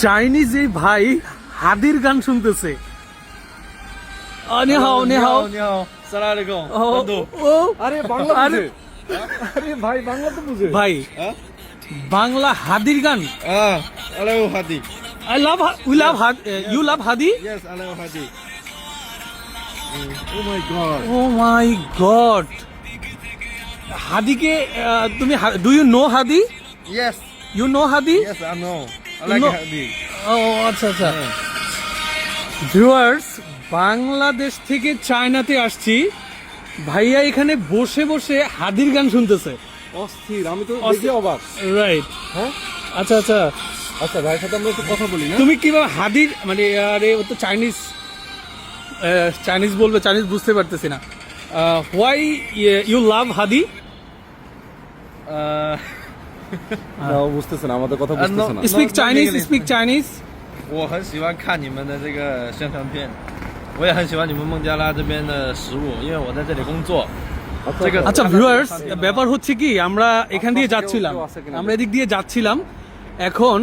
Chinese এই ভাই হাদির গান শুনতেছে। নিহাও নিহাও নিহাও সালাম আলাইকুম বন্ধু। ও আরে বাংলা আরে বুঝে। আরে ভাই বাংলা তো বুঝে। ভাই বাংলা হাদির গান। আলাইও Hadi. I love we love you love Hadi. Yes আলাইও Hadi. Oh my god. Oh my god, হাদিকে তুমি do you know Hadi? Yes you know Hadi? Yes I know I like No. Hadi. ও আচ্ছা আচ্ছা। ভিউয়ার্স, বাংলাদেশ থেকে চায়নাতে আসছি, ভাইয়া এখানে বসে বসে হাদির গান শুনতেছে। অস্থির, আমি তো দেখে অবাক। রাইট, হ্যাঁ আচ্ছা আচ্ছা। আচ্ছা ভাইয়ের সাথে আমরা একটু কথা বলি না? তুমি কিভাবে হাদির মানে আরে ও তো চাইনিজ, চাইনিজ বলবে, চাইনিজ বুঝতে পারতেছি না। হোয়াই ইউ লাভ হাদি? না, ও বুঝতেছে না, আমাদের কথা বুঝতেছে না। স্পিক চাইনিজ, স্পিক চাইনিজ।我很喜欢看你们的这个宣传片，我也很喜欢你们孟加拉这边的食物，因为我在这里工作。这个আচ্ছা ভিউয়ার্স, ব্যাপার হচ্ছে কি, আমরা এখান দিয়ে যাচ্ছিলাম, আমরা এদিক দিয়ে যাচ্ছিলাম, এখন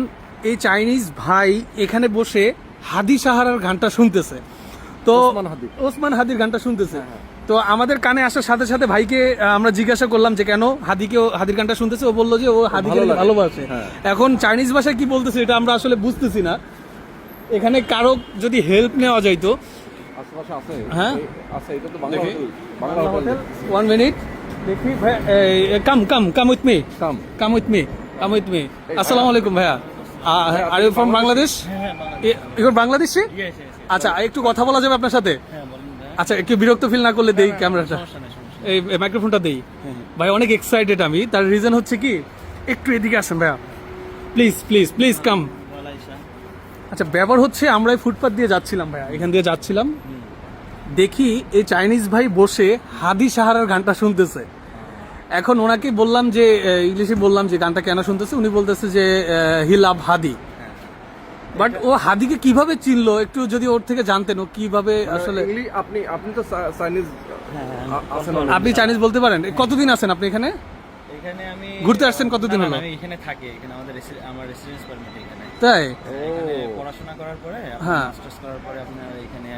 এই চাইনিজ ভাই এখানে বসে হাদি সাহারার গানটা শুনতেছে। তো ওসমান হাদির গানটা শুনতেছে। তো আমাদের কানে আসার সাথে সাথে ভাইকে আমরা জিজ্ঞাসা করলাম যে কেন হাদির গানটা শুনতেছে। ও বললো যে ও হাদিকে ভালোবাসে। এখন চাইনিজ ভাষায় কি বলতেছে এটা আমরা আসলে বুঝতেছি না। এখানে কারো যদি হেল্প নেওয়া যাইতো। আশেপাশে আছে? হ্যাঁ আছে, এটা তো Bangla hotel. Bangla hotel. 1 minute দেখি ভাই, come with me, come. Come with me, come with me. আসসালামু আলাইকুম ভাইয়া, are you from Bangladesh? You are Bangladeshi? আচ্ছা, একটু কথা বলা যাবে আপনার সাথে? আচ্ছা, একটু বিরক্ত ফিল না করলে দেই ক্যামেরাটা, এই মাইক্রোফোনটা দেই। ভাই অনেক এক্সাইটেড আমি, তার রিজন হচ্ছে কি, একটু এদিকে আসেন ভাইয়া, প্লিজ প্লিজ প্লিজ কাম। আচ্ছা, ব্যাপার হচ্ছে আমরা এই ফুটপাথ দিয়ে যাচ্ছিলাম ভাইয়া, এখান দিয়ে যাচ্ছিলাম, দেখি এই চাইনিজ ভাই বসে হাদি সাহারার গানটা শুনতেছে। এখন ওনাকে বললাম যে ইংলিশে বললাম যে গানটা কেন শুনতেছে, উনি বলতেছে যে হি লাভ হাদি। বাট ও হাদিকে কিভাবে চিনলো একটু যদি ওর থেকে জানতেন, ও কিভাবে আসলে। আপনি তো চাইনিজ আছেন, আপনি চাইনিজ বলতে পারেন? কতদিন আছেন আপনি এখানে? এখানে আমি ঘুরতে আসছেন কতদিন হলো? আমি এখানে থাকি, এখানে আমার রেসিডেন্স পারমিট এখানে। তাই? এখানে পড়াশোনা করার পরে, হ্যাঁ। মাস্টার্স করার পরে আপনার এখানে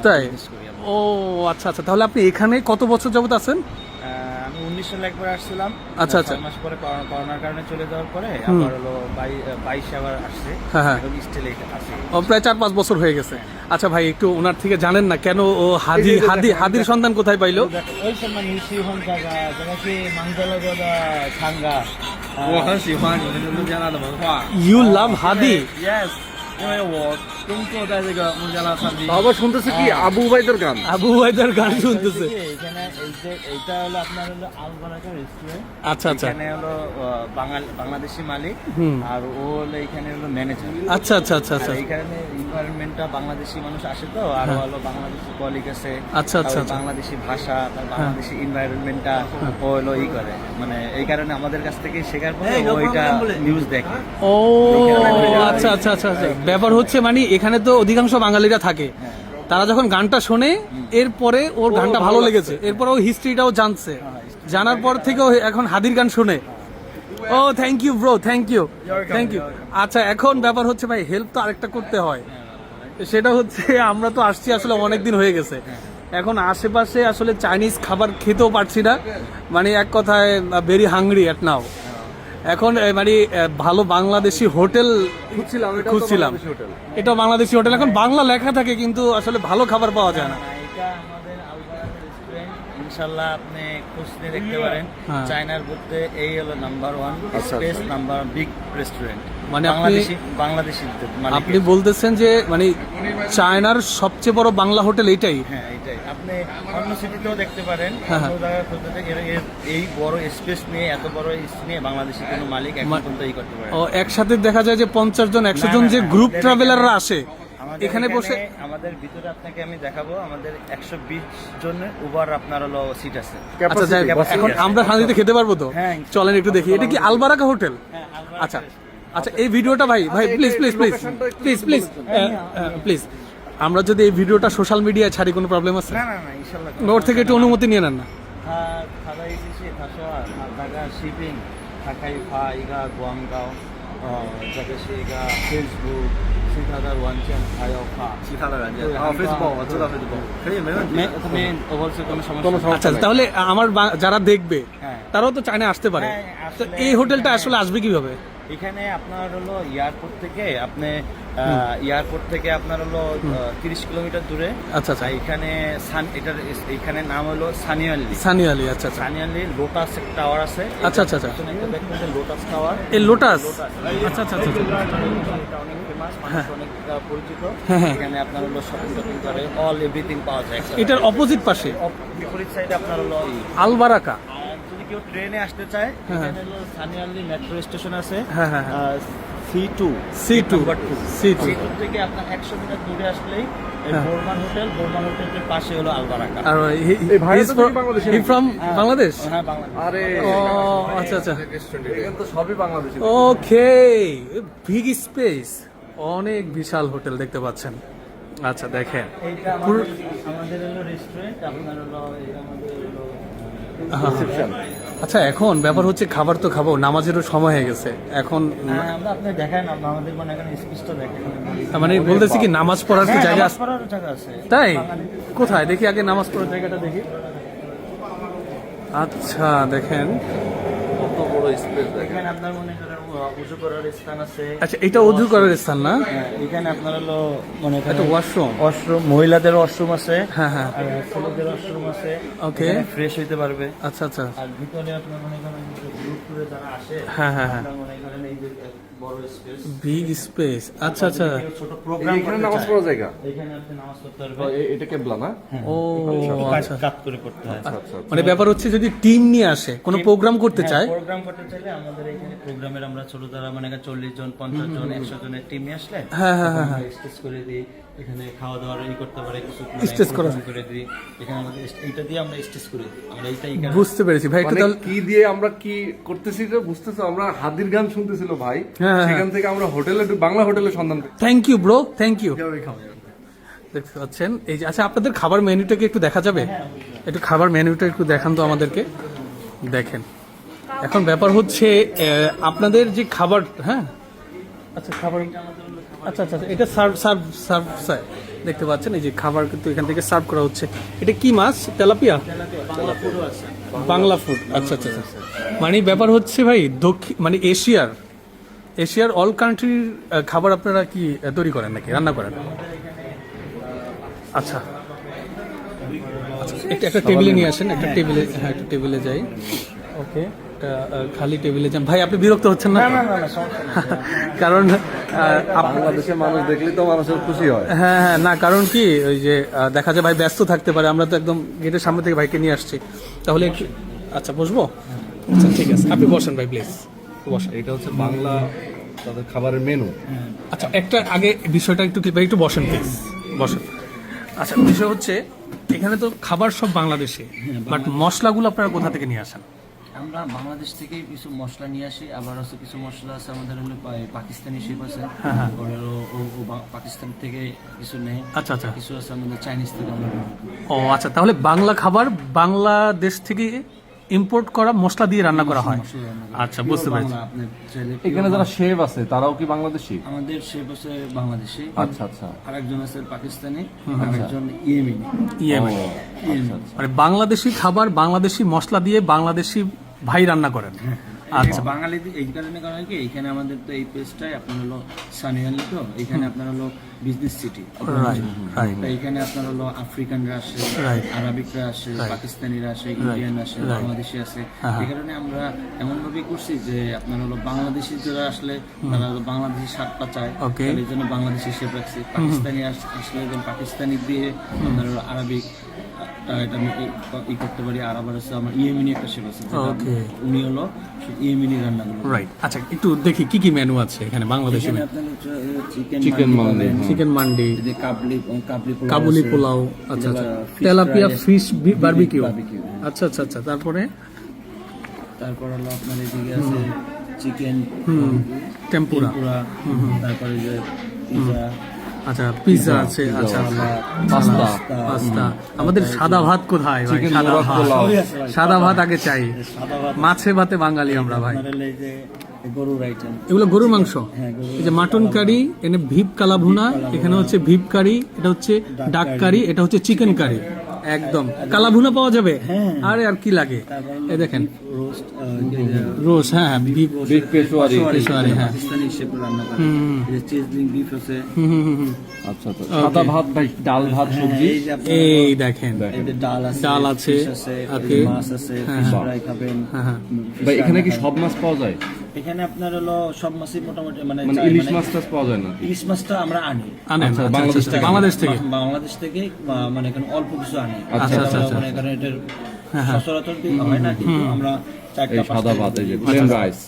তাই? business করি আমরা। ও আচ্ছা আচ্ছা, তাহলে আপনি এখানে কত বছর যাবত আছেন? আমি 19 সালে একবার আসছিলাম। আচ্ছা, আচ্ছা। 6 মাস পরে করোনার কারণে চলে যাওয়ার পরে আবার হলো 22 আবার আসছে। হ্যাঁ, হ্যাঁ। এখন স্টিল আসি। ও প্রায় 4-5 বছর হয়ে গেছে। আচ্ছা ভাই, একটু ওনার থেকে জানেন না কেন ও হাদির সন্ধান কোথায় পাইলো? 为什么你喜欢这个？这个是孟加拉的唱歌。我很喜欢你们的孟加拉的文化。ইউ লাভ হাদি? Yes，因为我工作在这个孟加拉唱机。বাবা শুনতেছে কি আবু ভাইদের গান? আবু ভাইদার গান শুনতেছে। এখানে এইটা হলো আপনার হলো আলবারাকা রেস্টুরেন্ট। আচ্ছা আচ্ছা এখানে হলো বাংলাদেশি মালিক, আর ও হলো এখানে হলো ম্যানেজার। আচ্ছা আচ্ছা আচ্ছা আচ্ছা। আর এখানে এনভায়রনমেন্টটা বাংলাদেশি মানুষ আসে তো, আর হলো বাংলাদেশি কলিগ আছে। আচ্ছা, আচ্ছা, আর আচ্ছা। বাংলাদেশি ভাষা, তার বাংলাদেশি এনভায়রনমেন্টটা ও হলো করে, মানে এই কারণে আমাদের কাছ থেকে শেখার পরে ও এটা নিউজ দেখে। ও আচ্ছা আচ্ছা আচ্ছা আচ্ছা। ব্যাপার হচ্ছে মানে এখানে তো অধিকাংশ বাঙালিরা থাকে, তারা যখন গানটা শোনে এরপরে ওর গানটা ভালো লেগেছে, এরপর ও হিস্ট্রিটাও জানছে, জানার পর থেকে ও এখন হাদির গান শোনে। ও thank you bro, thank you thank you. আচ্ছা, এখন ব্যাপার হচ্ছে ভাই হেল্প তো আরেকটা করতে হয়, সেটা হচ্ছে আমরা তো আসছি আসলে অনেক দিন হয়ে গেছে, এখন আশেপাশে আসলে চাইনিজ খাবার খেতেও পারছি না, মানে এক কথায় ভেরি হাংরি এট নাও। এখন মানে ভালো বাংলাদেশি হোটেল খুঁজছিলাম, এটা বাংলাদেশি হোটেল, এখন বাংলা লেখা থাকে কিন্তু আসলে ভালো খাবার পাওয়া যায় না। এটা আমাদের আলবারাকা রেস্টুরেন্ট, ইনশাআল্লাহ আপনি খোঁজ নিয়ে দেখতে পারেন। হ্যাঁ। চায়নার মধ্যে এই হলো number 1 space number big restaurant. মানে বাংলাদেশি আপনি বলতেছেন যে মানে চায়নার সবচেয়ে বড় বাংলা হোটেল এইটাই? হ্যাঁ, এইটাই। আপনি অন্য সিটিতেও দেখতে পারেন, হ্যাঁ, অন্য জায়গায় খুঁজতে এই বড় স্পেস নিয়ে, এত বড় স্পেস নিয়ে বাংলাদেশি কোনো মালিক এখন পর্যন্ত এই করতে পারে। ও একসাথে দেখা যায় যে 50 জন 100 জন যে গ্রুপ ট্রাভেলাররা আসে এখানে বসে। আমাদের ভিতরে আপনাকে আমি দেখাবো, আমাদের 120 জনের উবার আপনার হলো সিট আছে। আচ্ছা যাই, এখন আমরা শান্তিতে খেতে পারবো তো? হ্যাঁ, চলেন একটু দেখি, এটা কি আলবারাকা হোটেল? আচ্ছা আচ্ছা, এই ভিডিওটা ভাই please please please please please please, আমরা যদি এই ভিডিওটা সোশ্যাল মিডিয়ায় ছাড়ি কোনো প্রবলেম আছে? না না না, ইনশাআল্লাহ। ওর থেকে একটু অনুমতি নিয়ে নেন না। 다가 있으시 다시와 다가 시빙 다카이파 이가 구안가오 这个是一个 Facebook，其他的软件还有卡。其他的软件对，Facebook 我知道 Facebook，可以没问题。他们অবশ্যই কোনো সমস্যা কোনো নেই। সমস্যা আচ্ছা তাহলে আমার যারা দেখবে হ্যাঁ। তারাও তো চায়না আসতে পারে, হ্যাঁ, তো আসলে- এই হোটেলটা আসলে আসবে কিভাবে? এখানে আপনার হলো এয়ারপোর্ট থেকে আপনার হলো 30 কিলোমিটার দূরে। আচ্ছা আচ্ছা, আর এখানে এখানে নাম হলো সানিয়ালি। সানি আলী, আচ্ছা আচ্ছা সানিয়ালি লোটাস টাওয়ার আছে। আচ্ছা আচ্ছা আচ্ছা, পিছনে একটা দেখবেন যে লোটাস টাওয়ার। এই লোটাস, আচ্ছা আচ্ছা আচ্ছা, এটা অনেক ফেমাস, মানুষ অনেক পরিচিত। হ্যাঁ, হ্যাঁ। এখানে আপনার হলো শপিং করে অল এভরিথিং পাওয়া যায়। এটার অপোজিট পাশে বিপরীত সাইডে আপনার হলো আলবারাকা। আর যদি কেউ ট্রেনে আসতে চায়, হ্যাঁ। এখানে হলো সানিয়ালি মেট্রো স্টেশন আছে। হ্যাঁ, হ্যাঁ, C2 C2 C2 থেকে আপনার 100 মিটার দূরে আসলেই এই হ্যাঁ। বোরমান হোটেলের পাশে হলো আলবারাকা। আর এই ভাইয়া তো কি বাংলাদেশি নাকি? ফ্রম বাংলাদেশ? হ্যাঁ, বাংলাদেশ। আরে ও আচ্ছা আচ্ছা, এখানে তো সবই বাংলাদেশি। ওকে, বিগ স্পেস, অনেক বিশাল হোটেল দেখতে পাচ্ছেন। আচ্ছা দেখেন, এইটা আমাদের হলো রেস্টুরেন্ট, আপনার হলো এই আমাদের হলো রিসেপশন। আচ্ছা এখন ব্যাপার হচ্ছে খাবার তো খাবো, নামাজেরও সময় হয়ে গেছে এখন, আমরা আপনি দেখান, আমাদের মানে এখানে স্পিচ তো দেখেন। মানে বলতেছি কি নামাজ পড়ার কি জায়গা আছে? পড়ার জায়গা আছে। তাই কোথায় দেখি, আগে নামাজ পড়ার জায়গাটা দেখি। আচ্ছা দেখেন, কত বড় স্পেস দেখেন। এখানে আপনার মনে করেন উজু করার স্থান আছে। আচ্ছা এটা অজু করার স্থান না? হ্যাঁ, এখানে আপনার হলো মনে একটা করেন ওয়াশরুম। ওয়াশরুম, মহিলাদের ওয়াশরুম আছে। হ্যাঁ হ্যাঁ, আর ছেলেদের ওয়াশরুম আছে। ওকে। ফ্রেশ হইতে পারবে। আচ্ছা আচ্ছা, আর ভিতরে আপনার মনে করেন গ্রুপ টুরে যারা আসে, হ্যাঁ হ্যাঁ হ্যাঁ, আপনার মনে করেন এই যে বড় স্পেস। Big space. আচ্ছা আচ্ছা, ছোট প্রোগ্রাম এখানে নামাজ পড়ার জায়গা। এখানে আপনি নামাজ পড়তে তো পারবেন। এটা কেবলা না? ও আচ্ছা, কাজ করে করতে হয়। আচ্ছা আচ্ছা। মানে ব্যাপার হচ্ছে যদি টিম নিয়ে আসে কোনো প্রোগ্রাম করতে চায়, প্রোগ্রাম করতে চাইলে আমাদের এখানে প্রোগ্রামের আমরা ছোট যারা মানে 40 জন 50 জন 100 জনের টিম নিয়ে আসলে হ্যাঁ হ্যাঁ হ্যাঁ হ্যাঁ, স্টেজ করে দিই। এখানে খাওয়া দাওয়ার করতে পারে কিছু Stage করা program করে দিই। এখানে আমাদের এইটা দিয়ে আমরা স্টেজ করে দিই। আমরা এইটাই এখানে বুঝতে পেরেছি ভাই। একটু মানে তাহলে কি দিয়ে আমরা কি করতেছি এটা বুঝতেছো? আমরা হাদির গান শুনতেছিল ভাই, হ্যাঁ, হ্যাঁ। সেখান থেকে আমরা হোটেলে বাংলা হোটেলের সন্ধান পেয়েছি। Thank you bro, thank you. দেখতে পাচ্ছেন এই যে, আচ্ছা আপনাদের খাবার মেনুটা কি একটু দেখা যাবে? একটু খাবার মেনুটা একটু দেখান তো আমাদেরকে। দেখেন এখন ব্যাপার হচ্ছে আপনাদের যে খাবার, হ্যাঁ আচ্ছা খাবার, আচ্ছা আচ্ছা, এটা সার্ভ সার্ভ সার্ভ স্যার দেখতে পাচ্ছেন এই যে খাবার কিন্তু এখান থেকে সার্ভ করা হচ্ছে। এটা কি মাছ? তেলাপিয়া? বাংলা ফুডও আছে। বাংলা ফুড, আচ্ছা আচ্ছা আচ্ছা। মানে ব্যাপার হচ্ছে ভাই দক্ষিণ মানে এশিয়ার অল কান্ট্রির খাবার আপনারা কি তৈরি করেন নাকি রান্না করেন? আচ্ছা আচ্ছা, একটা টেবিলে নিয়ে আসেন, একটা টেবিলে, হ্যাঁ একটা টেবিলে যাই। ওকে, খালি টেবিলে যান। ভাই আপনি বিরক্ত হচ্ছেন না? না না না, সমস্যা নেই। কারণ বাংলাদেশের মানুষ দেখলেই তো মানুষের খুশি হয়। হ্যাঁ হ্যাঁ, না কারণ কি ওই যে দেখা যায় ভাই ব্যস্ত থাকতে পারে, আমরা তো একদম গেটের সামনে থেকে ভাইকে নিয়ে আসছি, তাহলে একটু আচ্ছা বসবো? আচ্ছা ঠিক আছে, আপনি বসেন ভাই প্লিজ বসেন। এটা হচ্ছে বাংলা তাদের খাবারের মেনু। আচ্ছা একটা আগে বিষয়টা একটু ভাই একটু বসেন প্লিজ, বসেন। আচ্ছা বিষয় হচ্ছে এখানে তো খাবার সব বাংলাদেশে, বাট মশলাগুলো আপনারা কোথা থেকে নিয়ে আসেন? আমরা বাংলাদেশ থেকে কিছু মশলা নিয়ে আসি, আবার হচ্ছে কিছু মশলা আছে আমাদের হলো পাকিস্তানি শেপ আছে। পরে পাকিস্তান থেকে কিছু নেই। আচ্ছা আচ্ছা, কিছু আছে আমাদের চাইনিজ থেকে আমরা নেই। ও আচ্ছা, তাহলে বাংলা খাবার বাংলাদেশ থেকে ইম্পোর্ট করা মশলা দিয়ে রান্না করা হয়। মশলা রান্না করি। আচ্ছা বুঝতে পেরেছি। বাংলা আপনি চাইলে এখানে যারা শেফ আছে তারাও কি বাংলাদেশি? আমাদের শেপ আছে বাংলাদেশি, আচ্ছা আচ্ছা। আরেকজন আছে পাকিস্তানি, আরেকজন ইয়েমেনি। ইয়েমেনি। ইয়েমেনি। মানে বাংলাদেশি খাবার বাংলাদেশি মশলা দিয়ে বাংলাদেশি ভাই রান্না করেন। আচ্ছা বাঙালি এই কারণে কারণ কি এখানে আমাদের তো এই প্লেসটাই আপনার হলো সানিয়ালি, তো এখানে আপনার হলো বিজনেস সিটি। রাইট রাইট, এখানে আপনার হলো আফ্রিকানরা আসে, Right. আরবিকরা আসে, পাকিস্তানিরা আসে, ইন্ডিয়ান আসে, বাংলাদেশি আসে। এই কারণে আমরা এমন ভাবে করছি যে আপনার হলো বাংলাদেশি যারা আসলে তারা হলো বাংলাদেশি স্বাদটা চায়, Okay. তাহলে এই জন্য বাংলাদেশি শেপ রাখছি। পাকিস্তানি আসলে যেন পাকিস্তানি দিয়ে আপনার হলো আরবিক এটা আমি ই করতে পারি। আর আবার হচ্ছে আমার ইয়েমেনি একটা শেপ আছে, যেটা Okay. উনি হলো ইয়েমেনি রান্নাগুলো। রাইট। আচ্ছা একটু দেখি কি কি মেনু আছে এখানে বাংলাদেশি এখানে মেনু। আপনার চিকেন মান্ডি, চিকেন মান্ডি, যে কাবুলি আছে। পোলাও, আচ্ছা আচ্ছা, fish তেলাপিয়া fry আছে। ফিশ বারবিকিউ, Barbecue, হ্যাঁ। আচ্ছা আচ্ছা আচ্ছা, তারপরে তারপর হলো আপনার এদিকে আছে চিকেন টেম্পুরা, তারপরে যে পিজা, আচ্ছা পিৎজা আছে, আচ্ছা পাস্তা, পাস্তা। আমাদের সাদা ভাত কোথায় ভাই? চিকেন সাদা মোরগ ভাত, পোলাও। সাদা ভাত আগে চাই, সাদা ভাত, মাছে ভাতে বাঙালি আমরা ভাই। আপনার হলো এই যে গরুর আইটেম। এগুলো গরুর মাংস। হ্যাঁ, গরুর এই যে মাটন কারি, এখানে ভিপ কালাভুনা, এখানে হচ্ছে ভিপ কারি, এটা হচ্ছে ডাক কারি, এটা হচ্ছে চিকেন কারি। একদম কালাভুনা পাওয়া যাবে। হ্যাঁ। আরে আর কি লাগে, এই দেখেন রোস্ট, রোজ, হ্যাঁ বিফ বিগ পেশোয়ারি। পেশোয়ারি, হ্যাঁ। পাকিস্তানি হিসেবে রান্না করে। এই যে চিজলিং বিফ আছে। আচ্ছা আচ্ছা, সাদা ভাত ভাই, ডাল ভাত সবজি। এই যে আপনার এই দেখেন, এই যে ডাল আছে, ডাল আছে, fish আছে, ওকে। মাছ আছে, ফিশ ফ্রাই খাবেন। হ্যাঁ। ভাই এখানে কি সব মাছ পাওয়া যায়? এখানে আপনার হলো সব মাছই মোটামুটি মানে মানে ইলিশ মাছ টাছ পাওয়া যায় না? ইলিশ মাছটা আমরা আনি আনেন, আচ্ছা, আচ্ছা, বাংলাদেশ আচ্ছা, থেকে। বাংলাদেশ থেকে। বাংলাদেশ থেকে মানে এখানে অল্প কিছু আনি। আচ্ছা, আচ্ছা, আচ্ছা। মানে এখানে এটার সচরাচর হয় না, কিন্তু আমরা এই সাদা ভাত, এই যে প্লেন রাইস।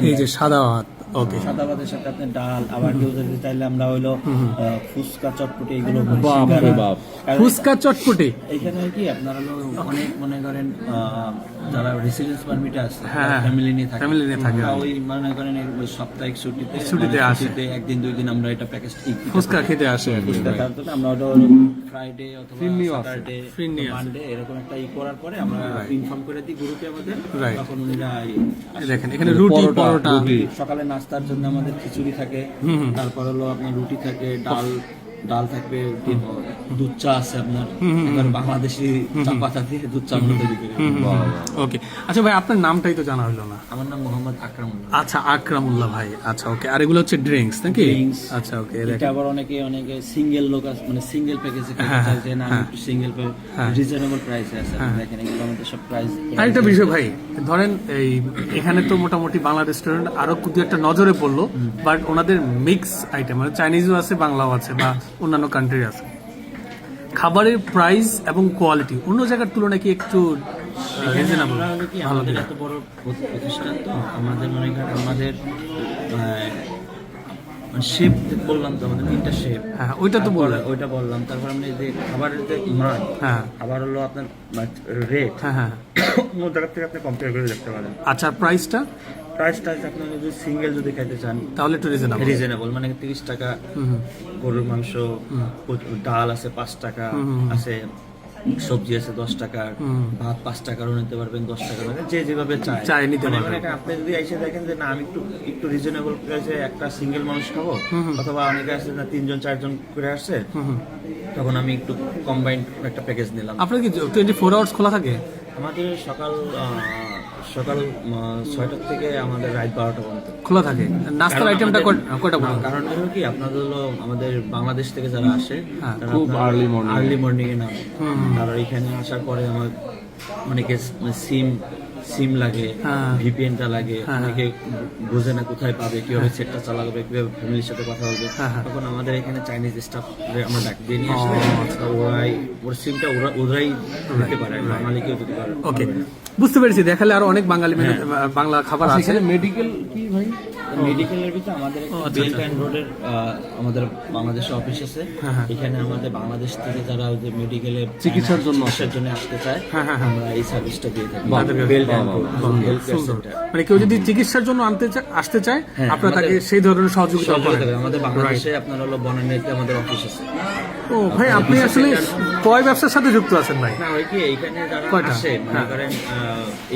এই যে সাদা ভাত, ওকে। সাদা ভাতের সাথে আপনার ডাল, আবার কেউ যদি চাইলে আমরা হইলো ফুচকা চটপটি এগুলো করি। বাপ রে বাপ। কারণ ফুচকা চটপটি, এখানে কি আপনারা হলো অনেক মনে করেন যারা রেসিডেন্স পারমিটে আছে, হ্যাঁ, ফ্যামিলি নিয়ে থাকে, family নিয়ে থাকে। ওই মনে করেন এই সাপ্তাহিক ছুটিতে ছুটিতে মানে আসে। ছুটিতে একদিন দুই দিন আমরা এটা প্যাকেজ ফুচকা খেতে আসে আর কি। আমরা ওটা ফ্রাইডে অথবা স্যাটারডে, ফ্রিনি আছে। মানডে এরকম একটা করার পরে আমরা ইনফর্ম করে দিই গ্রুপে আমাদের, Right. তখন উনিরা এই দেখেন এখানে রুটি, পরোটা, সকালে নাস্তার জন্য আমাদের খিচুড়ি থাকে, তারপর হলো আপনার রুটি থাকে, ডাল থাকবে, দুধ চা আছে আপনার, এবার বাংলাদেশি চা পাতা দিয়ে দুধ চা আমরা তৈরি করি। ওকে। আচ্ছা ভাই, আপনার নামটাই তো জানা হলো না। আমার নাম মোহাম্মদ আকরামুল্লাহ। আচ্ছা, আকরামুল্লাহ ভাই। আচ্ছা, ওকে। আর এগুলো হচ্ছে ড্রিঙ্কস নাকি? Drinks। আচ্ছা, ওকে। এটা আবার অনেকে সিঙ্গেল লোক আছে, মানে সিঙ্গেল প্যাকেজে খেতে চায় যে না, আমি একটু সিঙ্গেল রিজনেবল প্রাইসে আছে, দেখেন এগুলো আমাদের সব প্রাইস। আরেকটা বিষয় ভাই, ধরেন এই এখানে তো মোটামুটি বাংলা রেস্টুরেন্ট আরো দু একটা নজরে পড়লো, বাট ওনাদের মিক্স আইটেম মানে চাইনিজও আছে, বাংলাও আছে, বা অন্যান্য কান্ট্রি আছে। খাবারের প্রাইস এবং কোয়ালিটি অন্য জায়গার তুলনায় কি একটু রিজনেবল? আমরা হলো কি, আমাদের এত বড় প্রতিষ্ঠান তো, আমাদের মনে করেন আমাদের শেপ বললাম তো, আমাদের 3টা শেপ। হ্যাঁ, ওইটা তো বললেন। ওইটা বললাম, তারপর আমরা এই যে খাবারের যে মান, হ্যাঁ খাবার হলো আপনার রেট, হ্যাঁ হ্যাঁ। অন্য জায়গা থেকে আপনি কম্পেয়ার করে দেখতে পারেন। আচ্ছা, প্রাইসটা প্রাইসটা আপনি যদি সিঙ্গেল যদি খাইতে চান তাহলে একটু রিজনেবল। রিজনেবল, মানে 30 টাকা গরুর মাংস, ডাল আছে 5 টাকা আছে, সবজি আছে 10 টাকা, ভাত 5 টাকারও নিতে পারবেন, 10 টাকা, মানে যে যেভাবে চায় নিতে মানে পারবেন। মানে আপনি যদি এসে দেখেন যে না, আমি একটু রিজনেবল প্রাইসে একটা সিঙ্গেল মানুষ খাবো, অথবা অনেকে আসছে না 3জন 4জন করে আসছে, তখন আমি একটু কম্বাইন্ড একটা প্যাকেজ নিলাম। আপনার কি 24 আওয়ার্স খোলা থাকে? আমাদের সকাল 6টা থেকে আমাদের রাত 12টা পর্যন্ত খোলা থাকে। নাস্তার আইটেমটা কয়টা পর্যন্ত? কারণ হলো কি, আপনাদের হলো আমাদের বাংলাদেশ থেকে যারা আসে, তারা খুব আর্লি মর্নিং এ নামে, তারা এখানে আসার পরে আমার অনেকে সিম লাগে, ভিপিএনটা লাগে, অনেকে বোঝে না কোথায় পাবে, কিভাবে সেটটা চালাবে, কিভাবে ফ্যামিলির সাথে কথা বলবে, তখন আমাদের এখানে চাইনিজ স্টাফ আমরা ডাক দিয়ে নিয়ে আসলে ওর সিমটা ওরাই দিতে পারে, বাঙালি কেউ দিতে পারে। ওকে, বুঝতে পেরেছি। দেখালে আরো অনেক বাঙালি বাংলা খাবার আছে। এখানে মেডিকেল কি ভাই? মেডিকেলের ভিতরে আমাদের বেল্ট অ্যান্ড রোডের আমাদের বাংলাদেশে অফিস আছে, এখানে আমাদের বাংলাদেশ থেকে যারা ওই যে মেডিকেলে চিকিৎসার জন্য আসতে চায়, আমরা এই সার্ভিসটা দিয়ে থাকি। তাদেরকে belt and road health care সুন্দর। সেন্টার। মানে কেউ যদি চিকিৎসার জন্য আসতে চায়, আপনারা তাকে সেই ধরনের সহযোগিতা করেন। আমাদের বাংলাদেশে আপনার হলো বনানীতে আমাদের অফিস আছে। ও ভাই, আপনি আসলে কয় ব্যবসার সাথে যুক্ত আছেন ভাই? না, ওই কি এইখানে যারা কয়টা? আসে, মনে করেন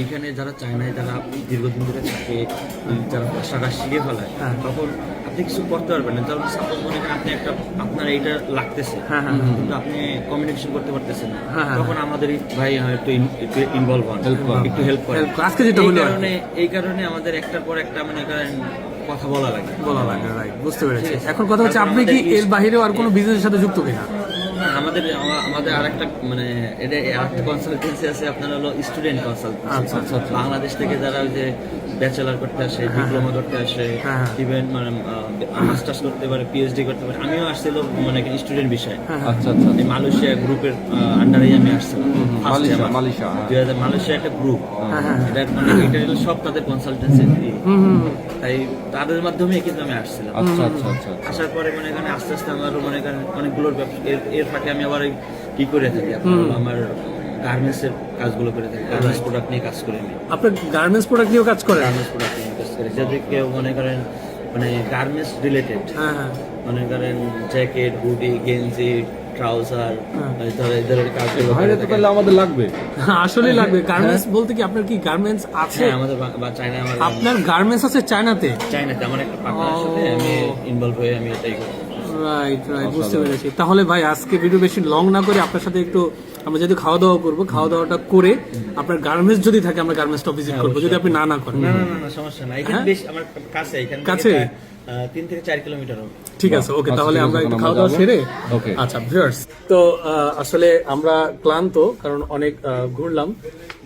এইখানে যারা চায়নায় যারা দীর্ঘদিন ধরে থাকে, যারা ভাষাটা শিখে ফেলায়, তখন আপনি কিছু করতে পারবেন না। যেমন সাপোজ মনে করেন আপনি আপনার এইটা লাগতেছে, কিন্তু আপনি কমিউনিকেশন করতে পারতেছেন না, তখন আমাদের ভাই একটু ইনভলভ হন, একটু হেল্প করেন। আজকে যেটা হলো এই কারণে আমাদের একটার পর একটা মনে করেন কথা বলা লাগে। রাইট, বুঝতে পেরেছি। এখন কথা হচ্ছে, আপনি কি এর বাইরেও আর কোনো বিজনেসের সাথে যুক্ত কিনা? আমাদের আরেকটা মানে এটা আরেকটা কনসালটেন্সি আছে, আপনার হলো স্টুডেন্ট কনসালটেন্সি। আচ্ছা। বাংলাদেশ থেকে যারা ওই যে ব্যাচেলার করতে আসে, ডিপ্লোমা করতে আসে, ইভেন মানে মাস্টার্স করতে পারে, পিএইচডি করতে পারে। আমিও আসছিলাম মানে স্টুডেন্ট বিষয়ে। আচ্ছা। এই মালয়েশিয়া গ্রুপের আন্ডারেই আমি আসছিলাম। মালয়েশিয়া 2000 মালয়েশিয়া একটা গ্রুপ, এটা মানে এটা হলো সব তাদের কনসালটেন্সি, তাই তাদের মাধ্যমে কিন্তু আমি আসছিলাম। আচ্ছা। আসার পরে মনে করেন আস্তে আস্তে আমার মনে করেন অনেকগুলোর ব্যবসা, এর ফাঁকে আমি আবার কি করে থাকি, আমার গার্মেন্টসের কাজগুলো করে থাকি, গার্মেন্টস প্রোডাক্ট নিয়ে কাজ করে আমি। আপনার গার্মেন্টস প্রোডাক্ট নিয়েও কাজ করেন? গার্মেন্টস প্রোডাক্ট নিয়ে কাজ করি, যদি কেউ মনে করেন মানে গার্মেন্টস রিলেটেড, মনে করেন জ্যাকেট, হুডি, গেঞ্জি, ট্রাউজার এদের কাজগুলো ভাইরা তো তাহলে আমাদের লাগবে। আসলেই লাগবে। গার্মেন্টস বলতে কি আপনার কি গার্মেন্টস আছে? হ্যাঁ আমাদের বা চায়না আমার আপনার গার্মেন্টস আছে চায়নাতে? চায়নাতে আমার একটা পার্টনার সাথে আমি ইনভলভ হয়ে আমি এটাই করি। রাইট রাইট, বুঝতে পেরেছি। তাহলে ভাই আজকে ভিডিও বেশি লং না করে আপনার সাথে একটু আমরা যদি খাওয়া দাওয়া করবো, খাওয়া দাওয়াটা করে আপনার গার্মেন্টস যদি থাকে আমরা গার্মেন্টসটা ভিজিট করবো, যদি আপনি না করেন। না সমস্যা নাই, এখানে বেশ আমার কাছে, এখানে কাছে? 3 থেকে 4 কিলোমিটার হবে। ঠিক আছে, ওকে, আচ্ছা, তাহলে ঠিক আছে, আমরা একটু আমরা খাওয়া দাওয়া যাবো। সেরে। ওকে। আচ্ছা ভিউয়ার্স, তো আসলে আমরা ক্লান্ত, কারণ অনেক ঘুরলাম।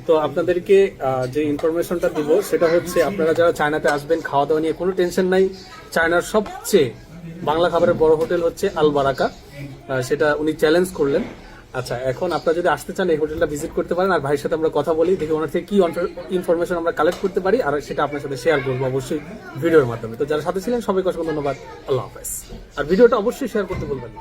তো আপনাদেরকে যে ইনফরমেশনটা দিব সেটা হচ্ছে, আপনারা যারা চায়নাতে আসবেন খাওয়া দাওয়া নিয়ে কোনো টেনশন নাই। চায়নার সবচেয়ে বাংলা খাবারের বড় হোটেল হচ্ছে আল বারাকা, সেটা উনি চ্যালেঞ্জ করলেন। আচ্ছা, এখন আপনারা যদি আসতে চান এই হোটেলটা ভিজিট করতে পারেন, আর ভাইয়ের সাথে আমরা কথা বলি, দেখি ওনার থেকে কি ইনফরমেশন আমরা কালেক্ট করতে পারি, আর সেটা আপনার সাথে শেয়ার করবো অবশ্যই ভিডিওর মাধ্যমে। তো যারা সাথে ছিলেন সবাইকে অসংখ্য ধন্যবাদ। আল্লাহ হাফেজ। আর ভিডিওটা অবশ্যই শেয়ার করতে বলবেন না।